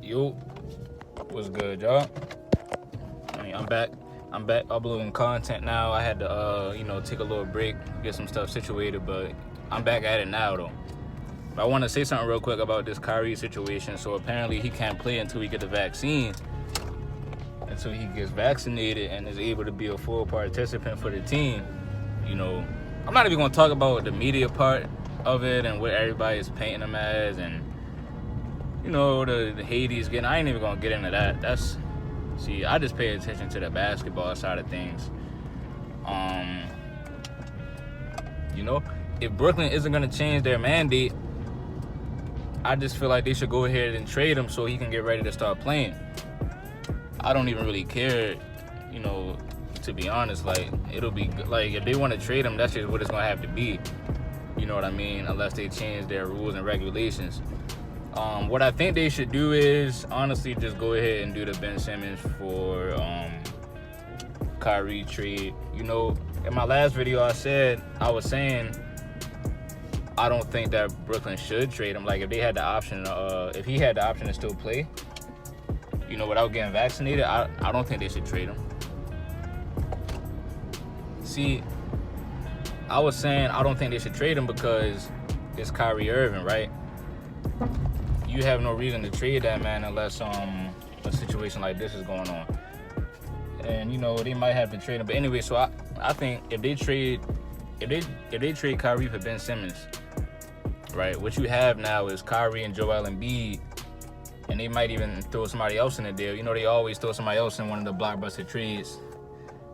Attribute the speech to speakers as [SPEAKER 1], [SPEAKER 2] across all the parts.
[SPEAKER 1] Yo, what's good, y'all? I'm back. I'm back uploading content now. I had to, take a little break, get some stuff situated, but I'm back at it now, though. But I want to say something real quick about this Kyrie situation. So apparently he can't play until he get the vaccine, until he gets vaccinated and is able to be a full participant for the team. I'm not even going to talk about the media part of it and what everybody is painting him as and the hate he's getting. I ain't even gonna get into that. I just pay attention to the basketball side of things. If Brooklyn isn't gonna change their mandate, I just feel like they should go ahead and trade him so he can get ready to start playing. I don't even really care, to be honest. Like, it'll be like if they want to trade him, that's just what it's gonna have to be. You know what I mean? Unless they change their rules and regulations. What I think they should do is honestly just go ahead and do the Ben Simmons for Kyrie trade. In my last video I was saying I don't think that Brooklyn should trade him. Like, if they had the option, if he had the option to still play, without getting vaccinated, I don't think they should trade him. See, I was saying I don't think they should trade him because it's Kyrie Irving, right? You have no reason to trade that man unless a situation like this is going on. And they might have to trade him. But anyway, so I think if they trade Kyrie for Ben Simmons, right? What you have now is Kyrie and Joel Embiid, and they might even throw somebody else in the deal. They always throw somebody else in one of the blockbuster trades.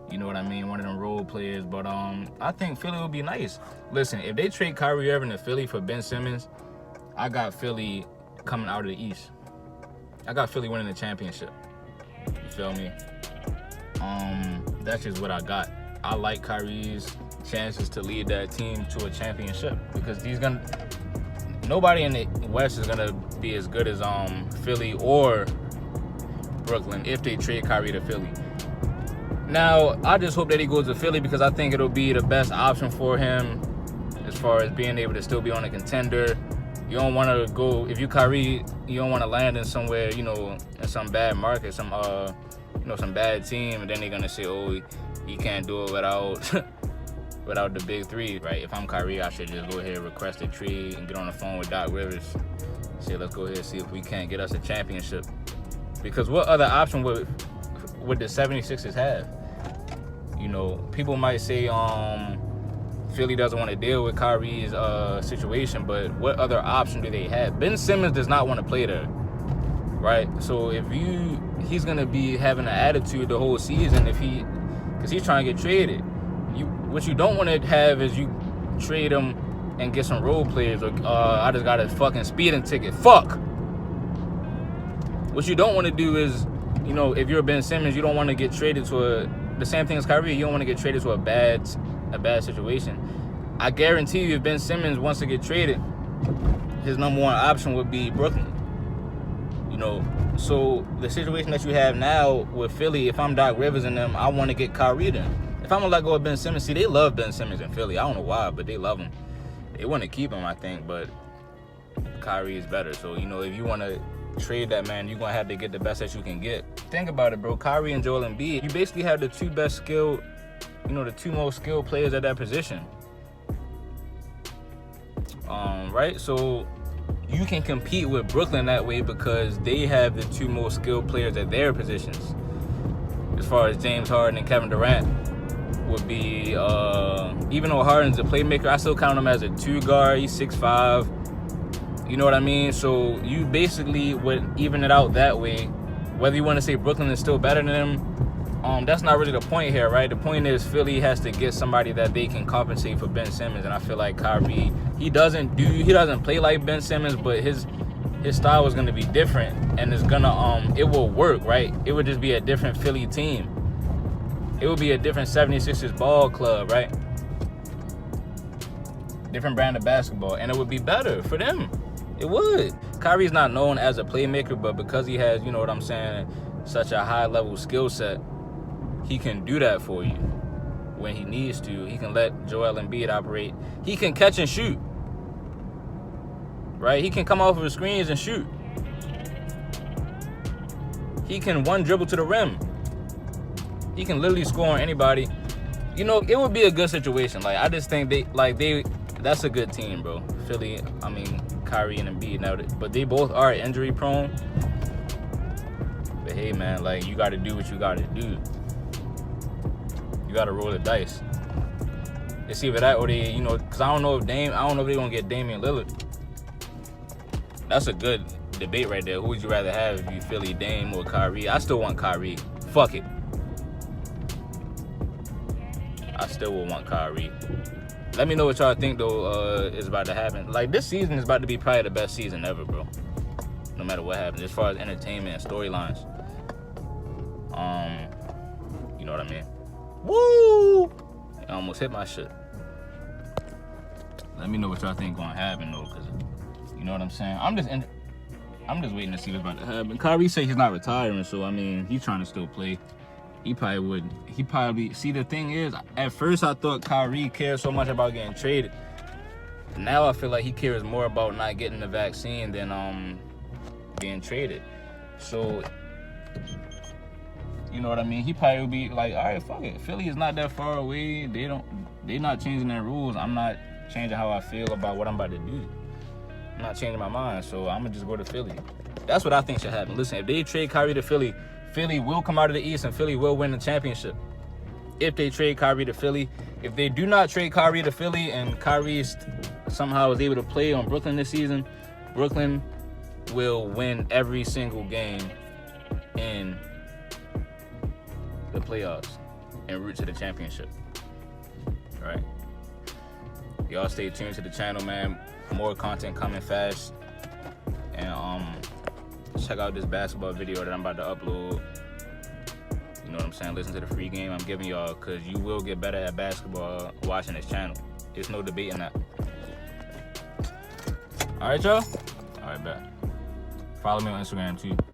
[SPEAKER 1] You know what I mean? One of them role players. But I think Philly would be nice. Listen, if they trade Kyrie Irving to Philly for Ben Simmons, I got Philly coming out of the East. I got Philly winning the championship. You feel me? That's just what I got. I like Kyrie's chances to lead that team to a championship because nobody in the West is gonna be as good as Philly or Brooklyn if they trade Kyrie to Philly. Now, I just hope that he goes to Philly because I think it'll be the best option for him as far as being able to still be on a contender. You don't want to go, if you Kyrie, you don't want to land in somewhere, in some bad market, some bad team, and then they're going to say, oh, he can't do it without the big three, right? If I'm Kyrie, I should just go ahead and request a trade and get on the phone with Doc Rivers. Say, let's go ahead and see if we can't get us a championship. Because what other option would the 76ers have? People might say, Philly doesn't want to deal with Kyrie's situation, but what other option do they have? Ben Simmons does not want to play there, right? So he's gonna be having an attitude the whole season because he's trying to get traded. What you don't want to have is you trade him and get some role players. Or I just got a fucking speeding ticket. Fuck. What you don't want to do is, if you're Ben Simmons, you don't want to get traded to the same thing as Kyrie. You don't want to get traded to a bad situation. I guarantee you, if Ben Simmons wants to get traded, his number one option would be Brooklyn. So the situation that you have now with Philly, if I'm Doc Rivers and them, I want to get Kyrie then. If I'm gonna let go of Ben Simmons, see, they love Ben Simmons in Philly. I don't know why, but they love him. They want to keep him, I think, but Kyrie is better. So if you want to trade that man, you're gonna have to get the best that you can get. Think about it, bro. Kyrie and Joel Embiid, you basically have the two best skilled, the two most skilled players at that position. Right? So you can compete with Brooklyn that way because they have the two most skilled players at their positions. As far as James Harden and Kevin Durant would be, even though Harden's a playmaker, I still count him as a 2 guard. He's 6'5". You know what I mean? So you basically would even it out that way. Whether you want to say Brooklyn is still better than them, that's not really the point here, right? The point is Philly has to get somebody that they can compensate for Ben Simmons, and I feel like Kyrie, he doesn't play like Ben Simmons, but his style is going to be different, and it's gonna it will work, right? It would just be a different Philly team. It would be a different 76ers ball club, right? Different brand of basketball, and it would be better for them. It would. Kyrie's not known as a playmaker, but because he has, such a high-level skill set, he can do that for you when he needs to. He can let Joel Embiid operate. He can catch and shoot, right? He can come off of the screens and shoot. He can one dribble to the rim. He can literally score on anybody. You know, it would be a good situation. Like, I just think that's a good team, bro. Philly, I mean, Kyrie and Embiid now, but they both are injury prone. But hey, man, like, you got to do what you got to do. You got to roll the dice. It's either that or they, you know, because I don't know if they're gonna get Damian Lillard. That's a good debate right there. Who would you rather have if you Philly, Dame or Kyrie? I still want Kyrie. Fuck it. I still would want Kyrie. Let me know what y'all think though is about to happen. Like, this season is about to be probably the best season ever, bro. No matter what happens, as far as entertainment and storylines. You know what I mean? Woo! I almost hit my shit. Let me know what y'all think gonna happen though, cause you know what I'm saying. I'm just waiting to see what's about to happen. Kyrie say he's not retiring, so I mean he's trying to still play. He probably see, the thing is, at first I thought Kyrie cared so much about getting traded. Now I feel like he cares more about not getting the vaccine than being traded. So you know what I mean? He probably would be like, all right, fuck it. Philly is not that far away. They're not changing their rules. I'm not changing how I feel about what I'm about to do. I'm not changing my mind, so I'm gonna just go to Philly. That's what I think should happen. Listen, if they trade Kyrie to Philly, Philly will come out of the East and Philly will win the championship. If they trade Kyrie to Philly. If they do not trade Kyrie to Philly and Kyrie somehow is able to play on Brooklyn this season, Brooklyn will win every single game in the playoffs and route to the championship. All right. Y'all stay tuned to the channel, man. More content coming fast. And check out this basketball video that I'm about to upload. You know what I'm saying? Listen to the free game I'm giving y'all, because you will get better at basketball watching this channel. There's no debating that. All right, y'all? All right, bet. Follow me on Instagram, too.